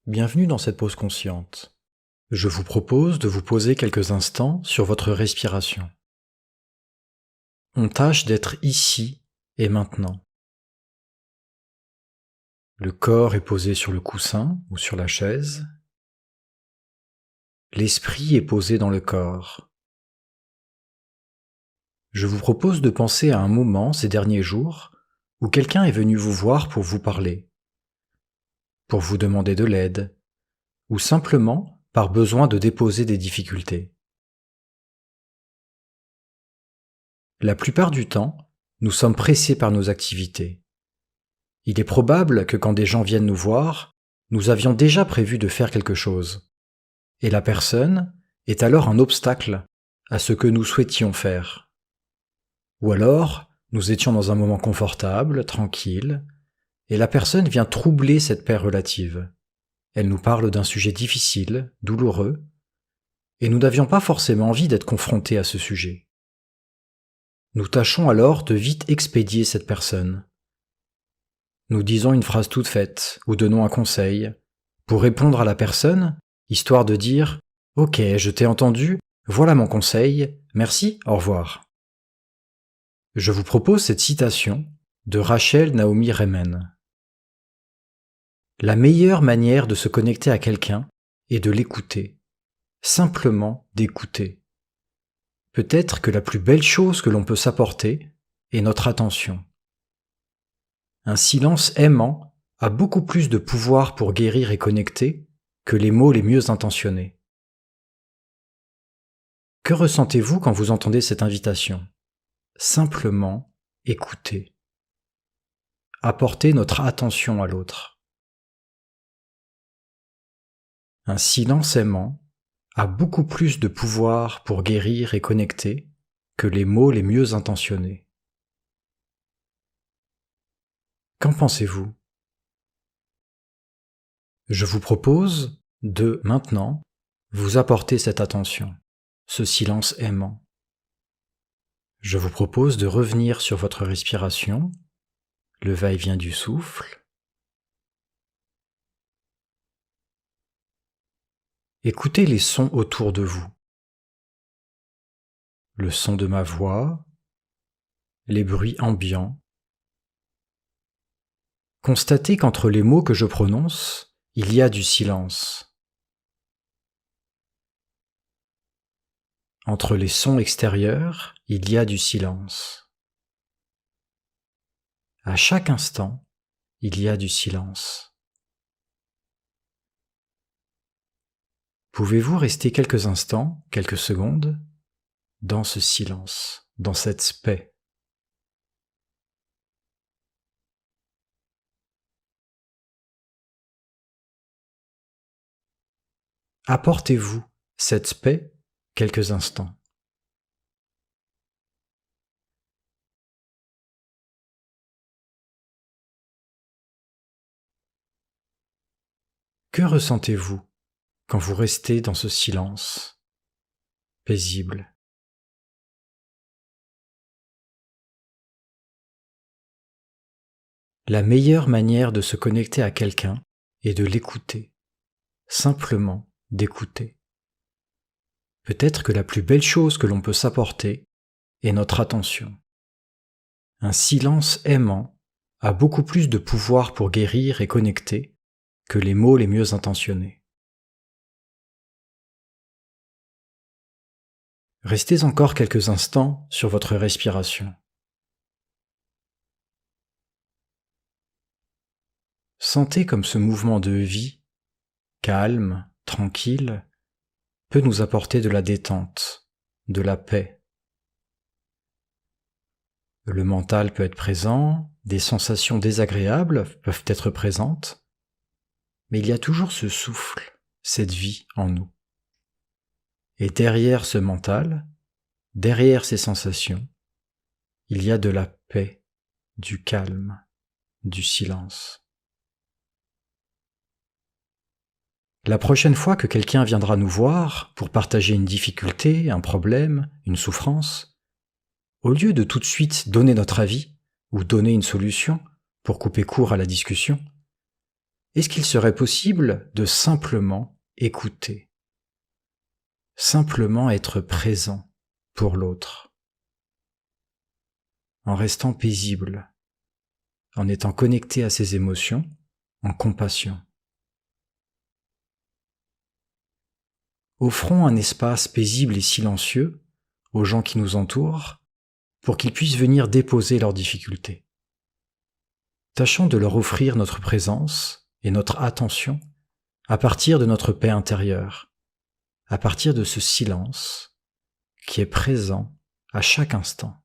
Bienvenue dans cette pause consciente. Je vous propose de vous poser quelques instants sur votre respiration. On tâche d'être ici et maintenant. Le corps est posé sur le coussin ou sur la chaise. L'esprit est posé dans le corps. Je vous propose de penser à un moment ces derniers jours où quelqu'un est venu vous voir pour vous parler, pour vous demander de l'aide, ou simplement par besoin de déposer des difficultés. La plupart du temps, nous sommes pressés par nos activités. Il est probable que quand des gens viennent nous voir, nous avions déjà prévu de faire quelque chose, et la personne est alors un obstacle à ce que nous souhaitions faire. Ou alors, nous étions dans un moment confortable, tranquille, et la personne vient troubler cette paix relative. Elle nous parle d'un sujet difficile, douloureux, et nous n'avions pas forcément envie d'être confrontés à ce sujet. Nous tâchons alors de vite expédier cette personne. Nous disons une phrase toute faite ou donnons un conseil pour répondre à la personne, histoire de dire « Ok, je t'ai entendu, voilà mon conseil, merci, au revoir ». Je vous propose cette citation de Rachel Naomi Remen. La meilleure manière de se connecter à quelqu'un est de l'écouter, simplement d'écouter. Peut-être que la plus belle chose que l'on peut s'apporter est notre attention. Un silence aimant a beaucoup plus de pouvoir pour guérir et connecter que les mots les mieux intentionnés. Que ressentez-vous quand vous entendez cette invitation ? Simplement écouter. Apporter notre attention à l'autre. Un silence aimant a beaucoup plus de pouvoir pour guérir et connecter que les mots les mieux intentionnés. Qu'en pensez-vous ? Je vous propose de, maintenant, vous apporter cette attention, ce silence aimant. Je vous propose de revenir sur votre respiration, le va-et-vient du souffle. Écoutez les sons autour de vous. Le son de ma voix, les bruits ambiants. Constatez qu'entre les mots que je prononce, il y a du silence. Entre les sons extérieurs, il y a du silence. À chaque instant, il y a du silence. Pouvez-vous rester quelques instants, quelques secondes, dans ce silence, dans cette paix ? Apportez-vous cette paix quelques instants. Que ressentez-vous quand vous restez dans ce silence paisible ? La meilleure manière de se connecter à quelqu'un est de l'écouter, simplement d'écouter. Peut-être que la plus belle chose que l'on peut s'apporter est notre attention. Un silence aimant a beaucoup plus de pouvoir pour guérir et connecter que les mots les mieux intentionnés. Restez encore quelques instants sur votre respiration. Sentez comme ce mouvement de vie, calme, tranquille, peut nous apporter de la détente, de la paix. Le mental peut être présent, des sensations désagréables peuvent être présentes, mais il y a toujours ce souffle, cette vie en nous. Et derrière ce mental, derrière ces sensations, il y a de la paix, du calme, du silence. La prochaine fois que quelqu'un viendra nous voir pour partager une difficulté, un problème, une souffrance, au lieu de tout de suite donner notre avis ou donner une solution pour couper court à la discussion, Est-ce qu'il serait possible de simplement écouter, simplement être présent pour l'autre, en restant paisible, en étant connecté à ses émotions, en compassion? Offrons un espace paisible et silencieux aux gens qui nous entourent pour qu'ils puissent venir déposer leurs difficultés. Tâchons de leur offrir notre présence et notre attention à partir de notre paix intérieure, à partir de ce silence qui est présent à chaque instant.